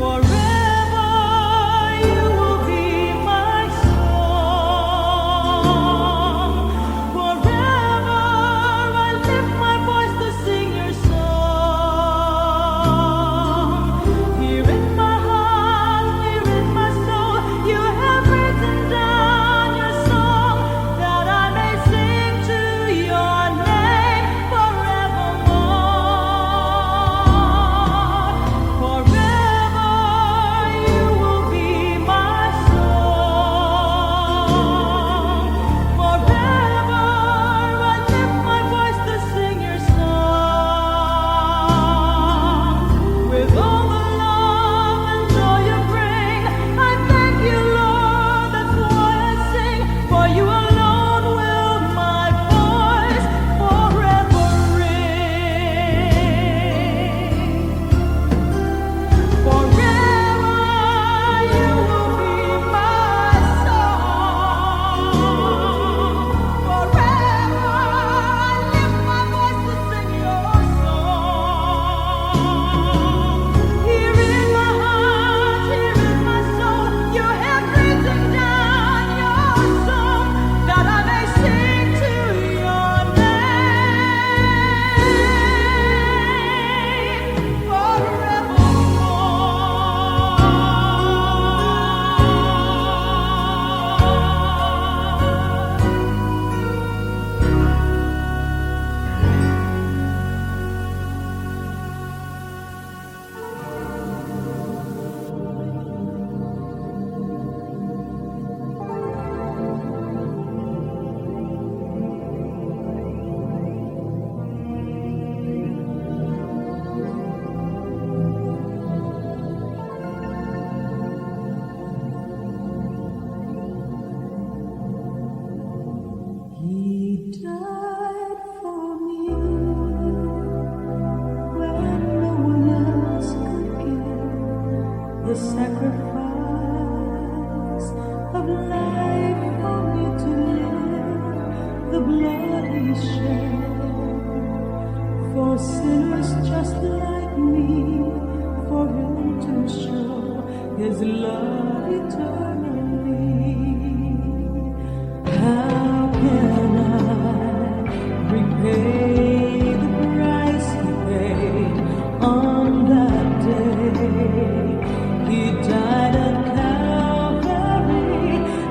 Forever you will be my song.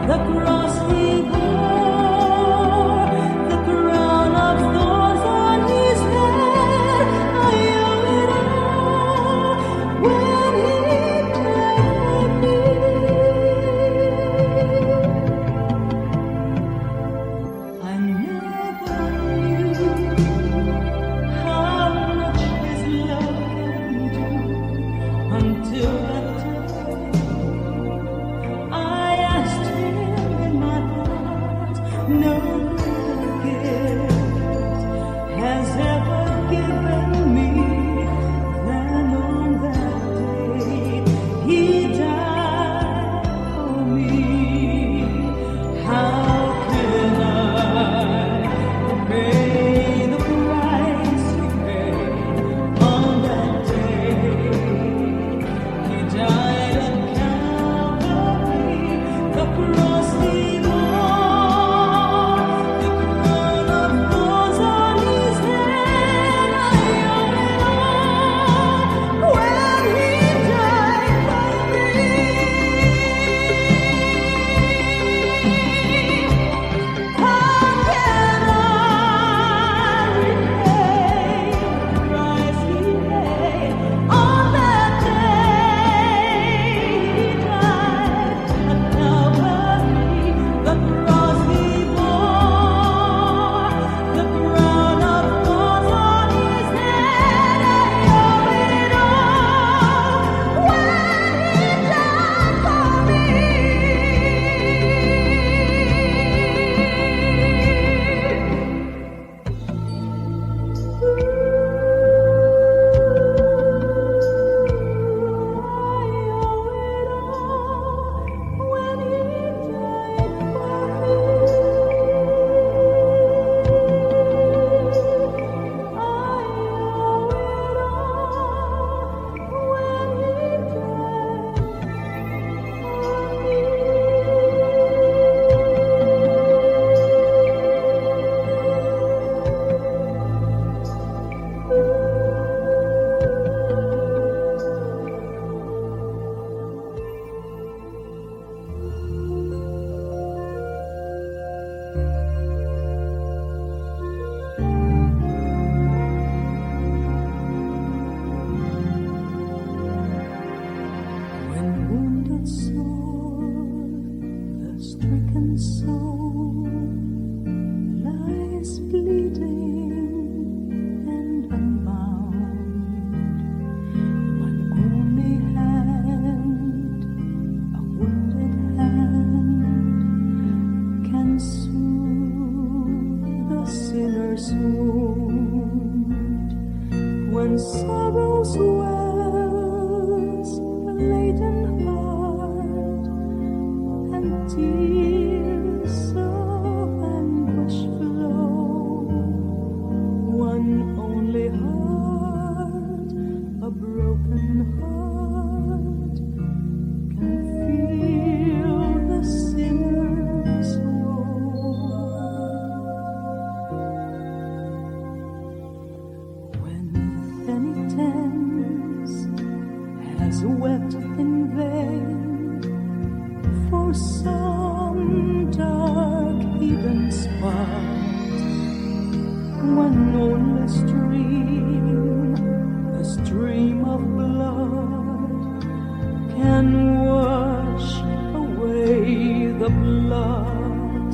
the cross he bore, the crown of thorns on his head. I owe it all when he died for me. I never knew how much his love can do until that day I asked him in my heart. No greater gift has ever given me than on that day he died for me. How can I pay the price he paid on that day? He died at Calvary, the cross he bore, the crown of thorns on his head. I owe it all when he died for me. How can I repay the price he paid on that day he died at Calvary, the cross he bore, the crown of thorns on his head. I owe it all when he died for me. When wounded sore, the stricken soul lies bleeding and unbound. One only hand, a wounded hand, can soothe the sinner's wound. When sorrow swells a laden heart, and tears of anguish flow, one only heart, a broken heart, can feel the sinner's woe. When penitence has wept in vain for some dark hidden spot, one only stream, a stream of blood, can wash away the blood.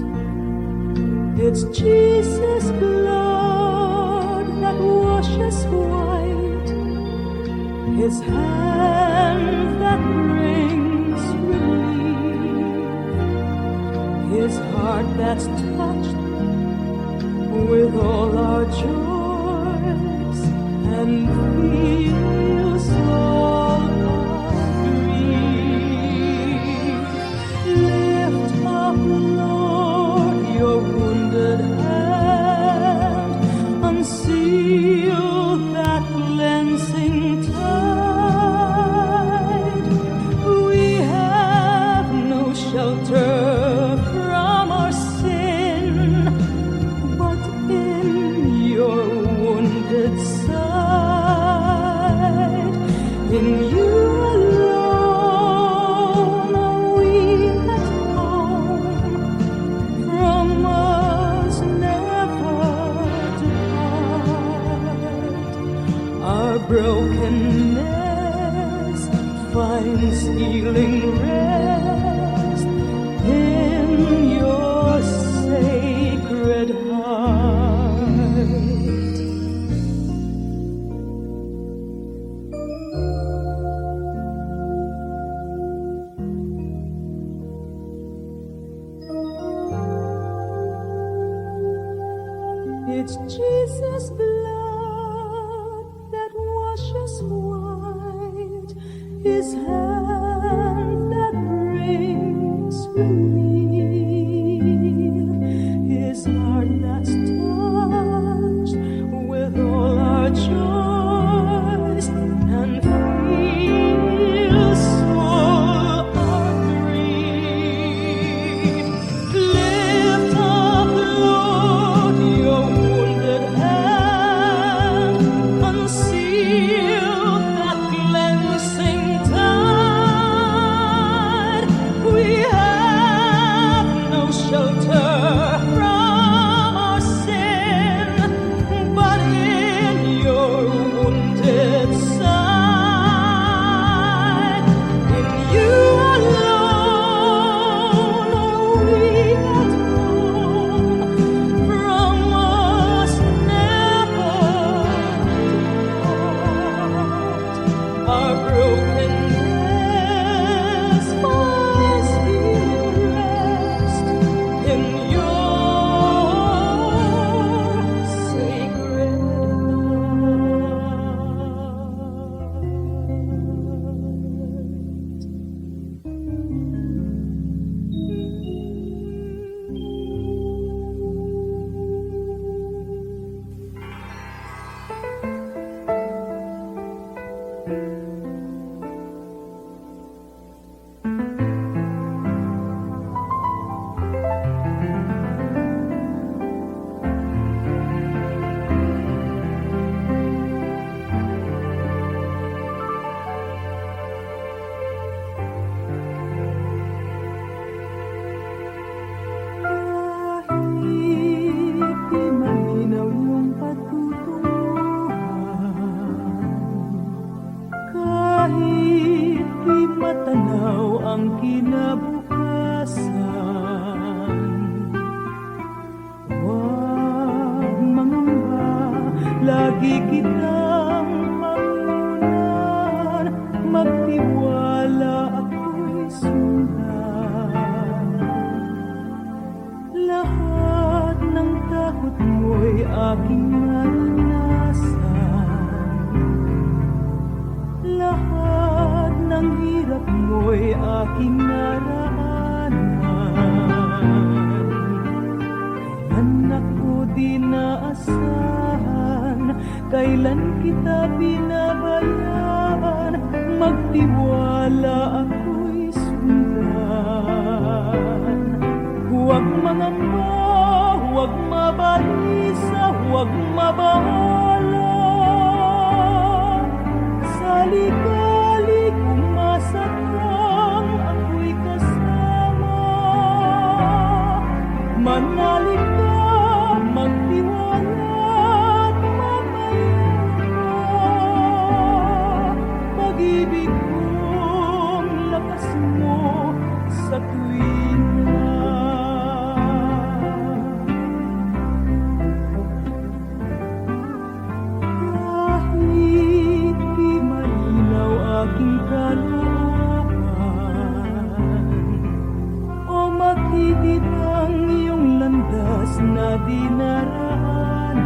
It's Jesus' blood that washes white, his hand that brings relief, his heart that's touched with all our joys and feels all our grief. Lift up, Lord, your wounded hand, unseal that cleansing tide. We have no shelter from our sin, but in your wounded side concealing rest in your sacred heart. It's Jesus' blood that washes white, His hand that brings relief, His heart that's touched with all our joys and feels all our grief. Lift up, Lord, your wounded hand, unseal that cleansing tide. We have no shelter from our sin, but in your wounded side, in you alone are we at home. From us never depart. Our brokenness finds rest in your sacred Kahit di malinaw yung patutunguhan, kahit di matanaw ang kinabukasan, huwag mangamba, lagi kitang pangunan, magtiwala ako'y sundan. Lahat ng takot mo'y aking naranasan, lahat ng hirap mo'y aking naraanan. Kailan ako di naasahan, kailan kita binabayaan, magtiwala ako'y sundan. Huwag mangamba, huwag mabalisa, huwag mabahala. Sa ligali kumasakang ako'y kasama. Manalig ka, magtiwala at mamaya ka. Pag-ibig kong lakas mo sa tuwina. Kahit di malinaw aking kalooban, o makitid ang iyong landas na dinaraanan,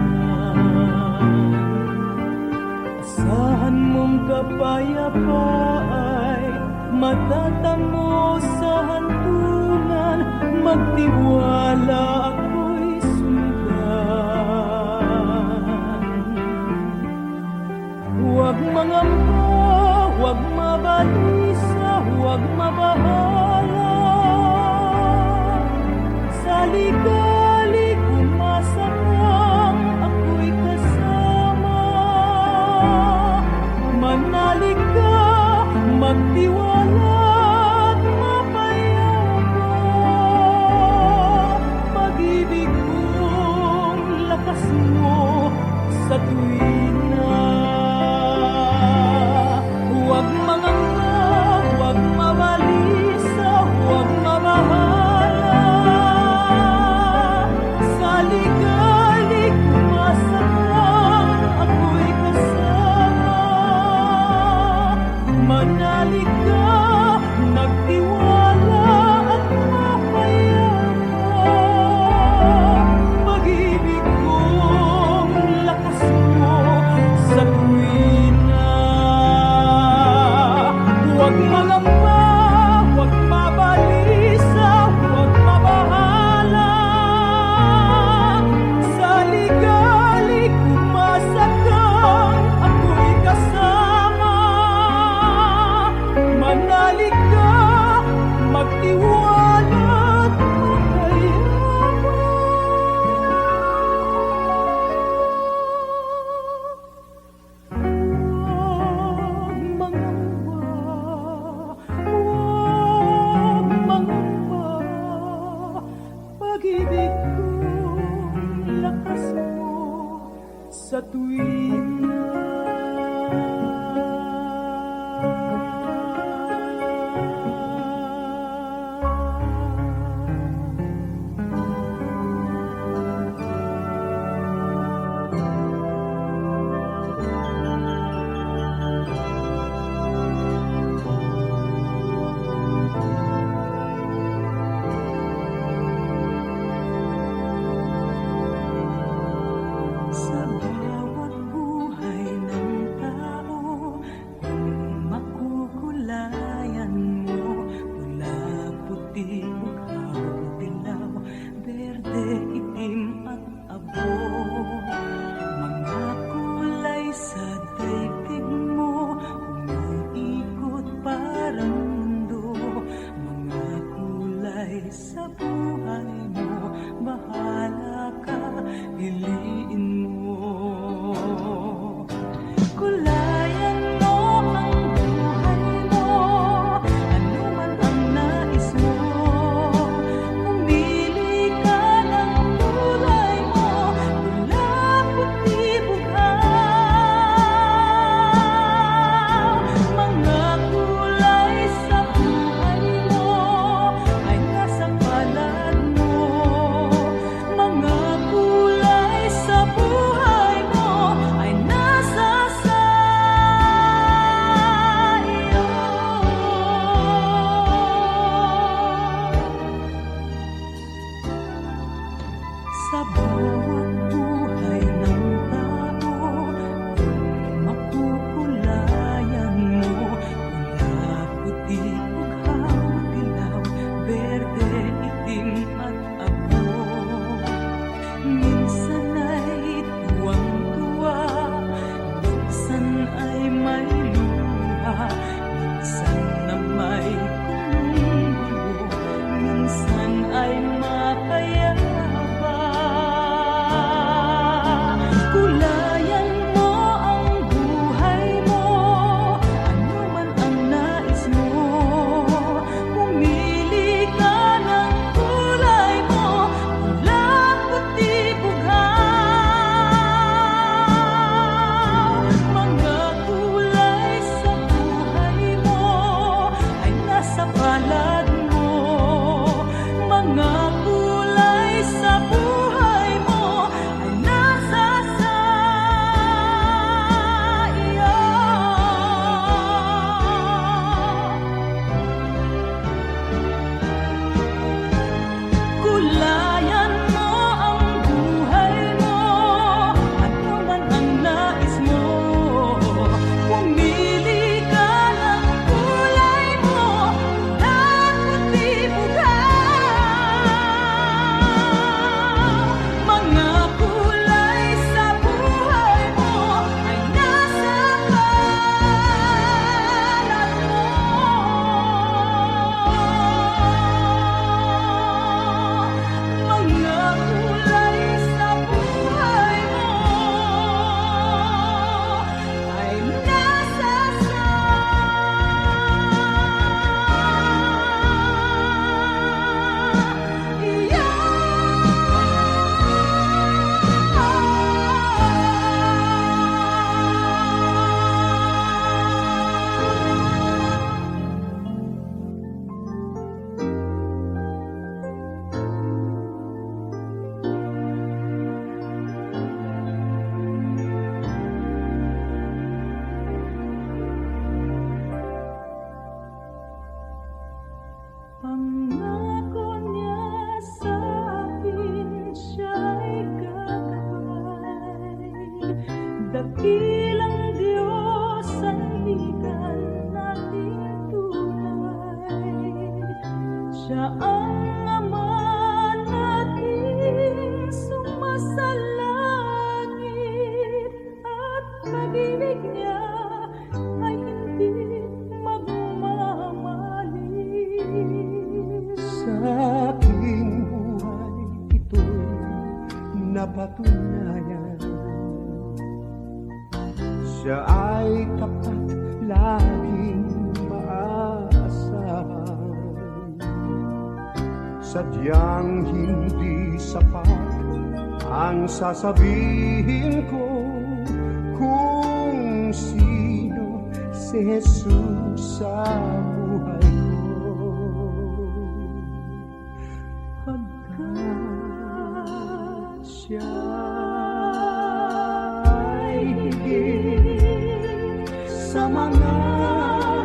asahan mong kapayapaan ay matatamo sa hantungan, magtiwala ako'y sundan. Huwag mangamba, huwag mabalisa, huwag mabahala. Sa ligali kumasakang ako'y kasama. Manalig ka, magtiwala at mapayapa. Pag-ibig kong lakas mo sa tuwina. Huwag mangamba, pag-ibig kong lakas mo sa tuwing sa bawat buhay ng tao, kung makukulayan mo, pula, puti, bughaw, dilaw, berde, itim at abo. Mga kulay sa daigdig mo, umiikot parang mundo. Mga kulay sa buhay mo, bahala ka, piliin mo. Kulayan mo ang buhay mo, ano man ang nais mo. Pumili ka ng kulay mo, pula, puti, bughaw. Mga kulay sa buhay mo ay nasa palad mo. Mga kulay sa buhay mo ay nasa sa iyo. Sa bawat buhay ng tao, kung makukulayan mo, pula, puti, bughaw, dilaw, berde, itim at abo. Minsan ay tuwang-tuwa, minsan ay may luha, minsan na may kumulo, minsan ay mapayapa. Kulayan mo ang buhay mo, ano man ang nais mo. Pumili ka ng kulay mo, pula, puti, bughaw. Mga kulay sa buhay mo ay nasa palad mo. Mga kulay sa buhay mo ay nasa sa iyo. Kulayan mo ang buhay mo, ano man ang nais mo. Pumili ka ng kulay mo, pula, puti, bughaw. Mga kulay sa buhay mo ay nasa palad mo. Mga kulay sa buhay mo ay nasa sa iyo. Pangako niya sa akin, siya'y gagawin. Dakilang Diyos ang ligan nating tunay. Siya ang Ama nating sumasalangit, at pag-ibig niya ay hindi magmamalis. Sa aking buhay ito'y napatunayan, siya ay tapat, laging maaasahan. Sadyang hindi sapat ang sasabihin ko kung sino si Jesus sa buhay ko. Pagkat siya'y higit sa mga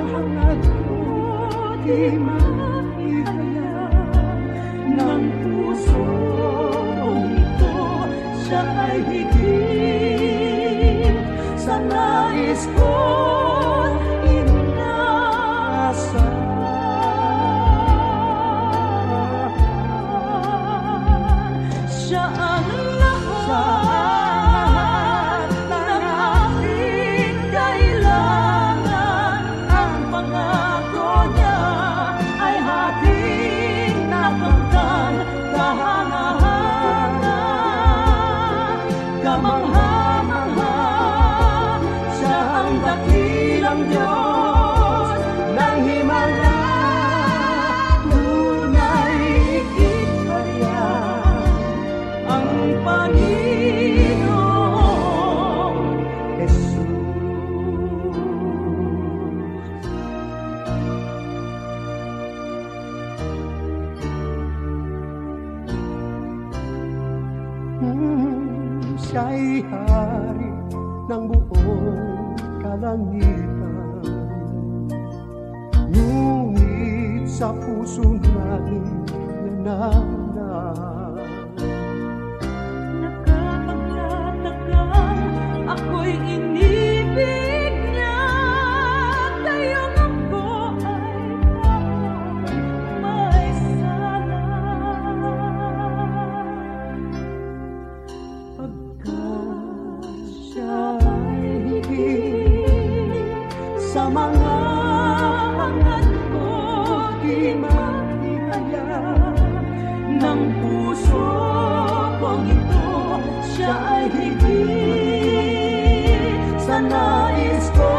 hangad ko, di maihaya ng puso kong ito. Siya ay higit sa nais ko inaasahan. Siya ang lahat ng aking kailangan. Ang pangako niya ay aking nakamtan. Kahanga-hanga, kamangha-mangha, siya ang dakilang Diyos ng himala. Tunay ikariyan ang Panginoong Jesus. Siya'y hari ng buong kalangitan, ngunit sa puso namin nananahan. Nakapagtataka, ako'y inibig niya, kayong ako ay may sala. Pagkat siya'y higit sa mga hangad ko, di maihaya ng puso kong ito. Siya ay higit sa nais ko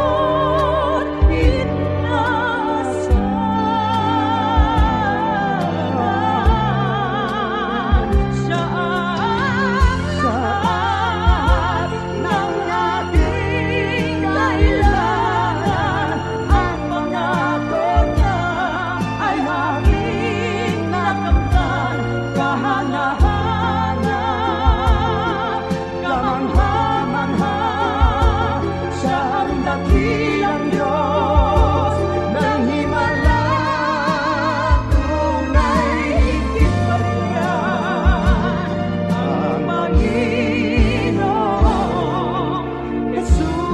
inaasahan. Siya ang lahat ng aking kailangan. Ang pangako niya ay aking nakamtan. Kahanga-hanga, kamangha-mangha, siya ang dakilang Diyos ng himala. Tunay ikariyan ang Panginoong Jesus.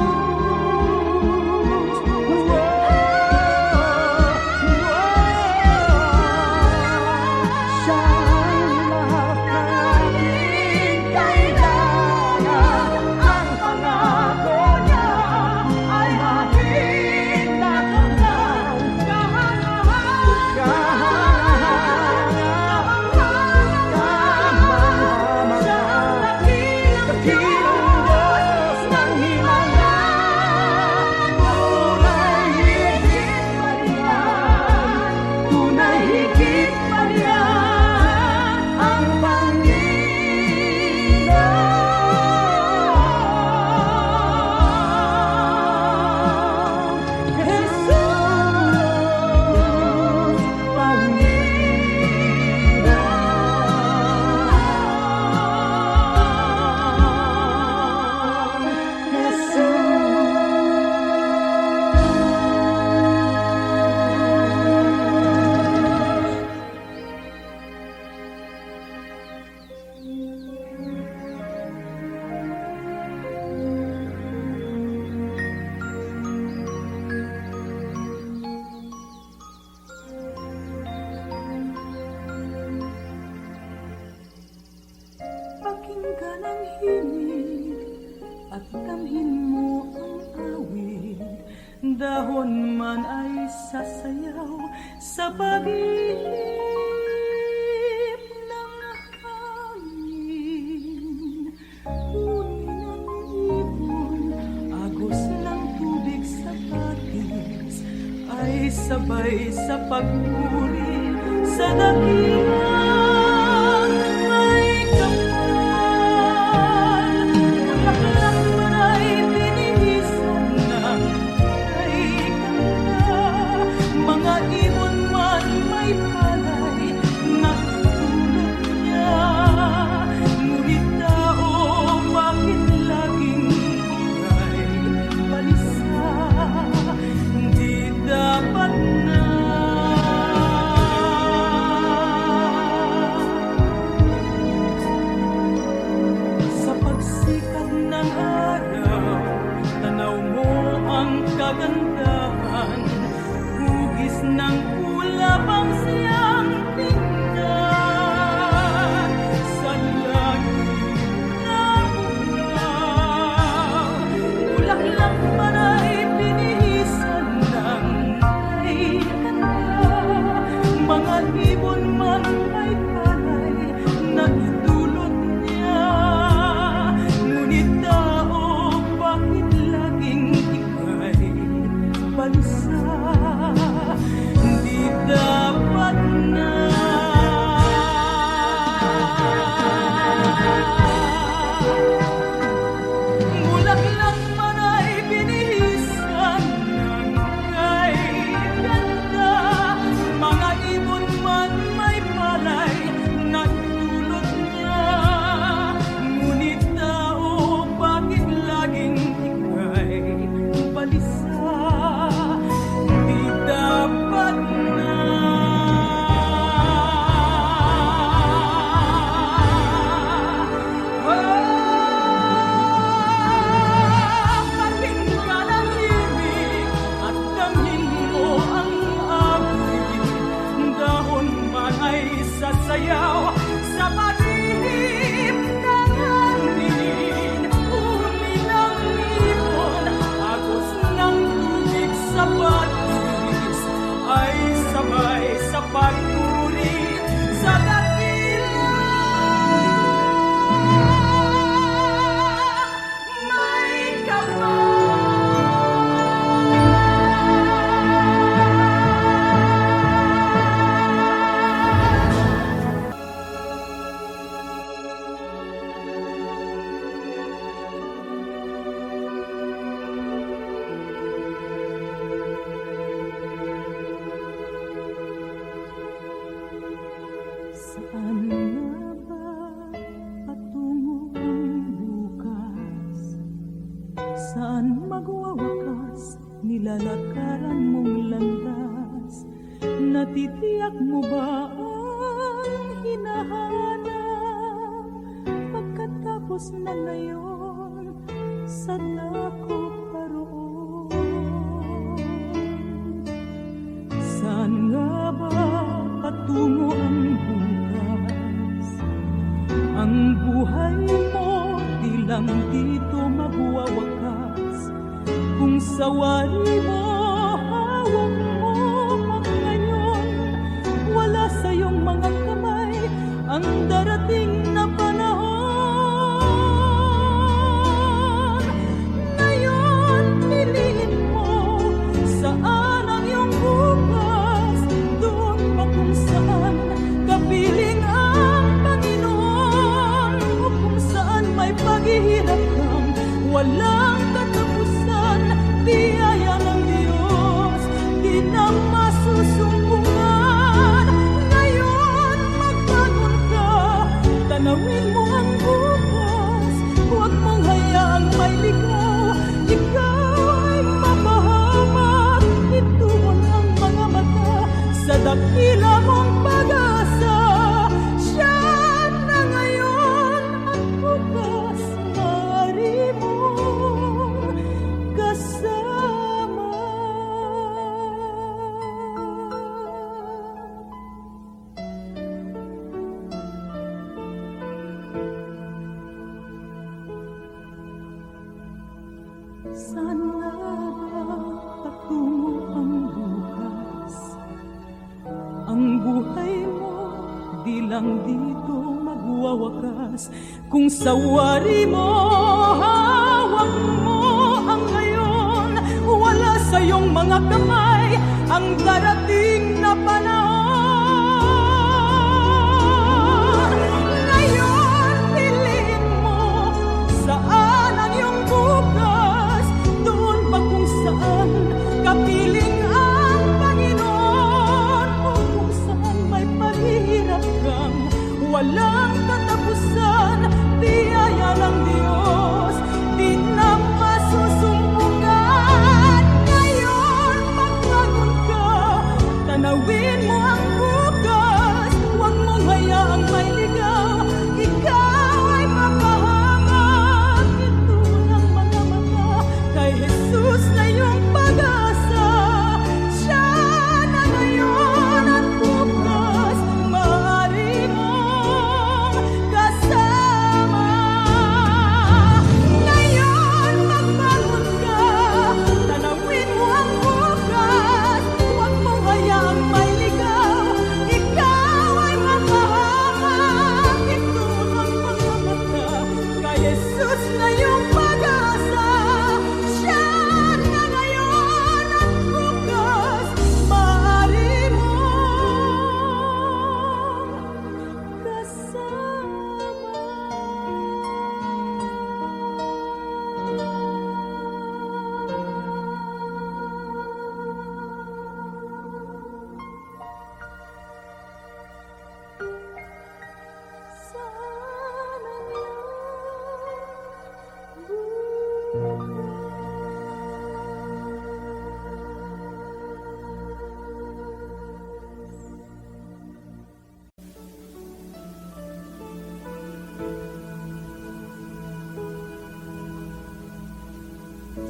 Siya ang lahat ng aking kailangan. Ang pangako niya ay aking nakamtan. Kahanga-hanga, kamangha-mangha, siya ang dakilang Diyos ng himala. Tunay higit pa riyan ang Panginoong Jesus. Pakinggan ang himig at damhin mo ang awit. Dahon man ay sasayaw sa pag-ihip ng hangin. Huni ng ibon, agos ng tubig sa patis, ay sabay sa pagpuri sa dakilang may kagandahan, hugis ng ulap ang siyang tingnan. Sa langit na bulaw, bulaklak man ay binihisan ng may ganda. Mga ibon man ay palay na idulot niya. Ngunit tao, bakit laging ika'y balsa? Di dapat na. Bulaklak man ay binihisan ng kay ganda. Mga ibon man may palay na idulot niya. Ngunit tao, bakit laging ika'y balisa? Di dapat na. Kaling ka ng ibig at damhin mo ang amoy. Dahon man ay sasayaw sa pag-ihip ng hangin. Uni ng ibon, agos ng tubig sa batis, ay sabay sa pagpuri sa dakila. May Saan nga ba patungo ang bukas? Saan magwawakas nilalakaran mong landas? Natitiyak mo ba ang hinahanap? Pagkatapos na ngayon, saan ako paroon? Saan nga ba patungo ang bukas? Ang buhay mo di lang dito magwawakas. Kung sa wari mo, hawak mo ang ngayon. Wala sa iyong mga kamay ang darating na panahon. Ngayon, piliin mo saan ang iyong bukas. Doon pa kung saan kapiling ang Panginoon, o kung saan may paghihirap kang walang katapusan. Biyaya ng Diyos, di na masusumbungan. Ngayon, magbangon ka, tanawin mo ang bukas. Huwag mong hayaang may ligaw, ikaw ay mapahamak. Ituon ang mga mata sa dakila mong pag-asa. Siya na ngayon at bukas, maaari mong kasama. Saan nga ba patungo ang bukas? Ang buhay mo di lang dito magwawakas. Kung sa wari mo, hawak mo ang ngayon. Wala sa iyong mga kamay ang darating na panahon. Ngayon, piliin mo saan ang iyong bukas. Doon pa kung saan kapiling ang Panginoon, o kung saan may paghihirap kang walang katapusan. Biyaya ng Diyos, di na masusumbungan. Ngayon, magbangon ka, tanawin mo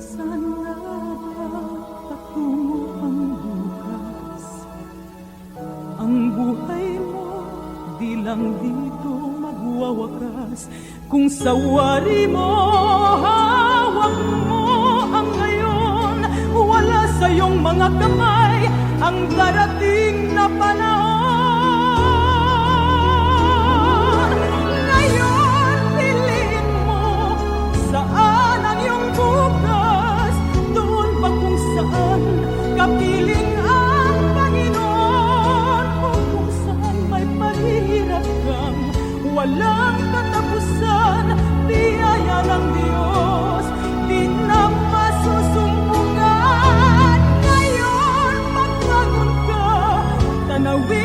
Saan na patungo ang bukas? Ang buhay mo di lang dito magwawakas. Kung sa wari mo, hawak mo ang ngayon. Wala sa iyong mga kamay ang darating na panahon. Ngayon, piliin mo saan ang iyong bukas. Doon ba kung saan kapiling ang Panginoon? O kung saan may pahirap kang walang katapusan. Biyaya ng Diyos, di na masusumpungan. Ngayon, magbangon ka, tanawin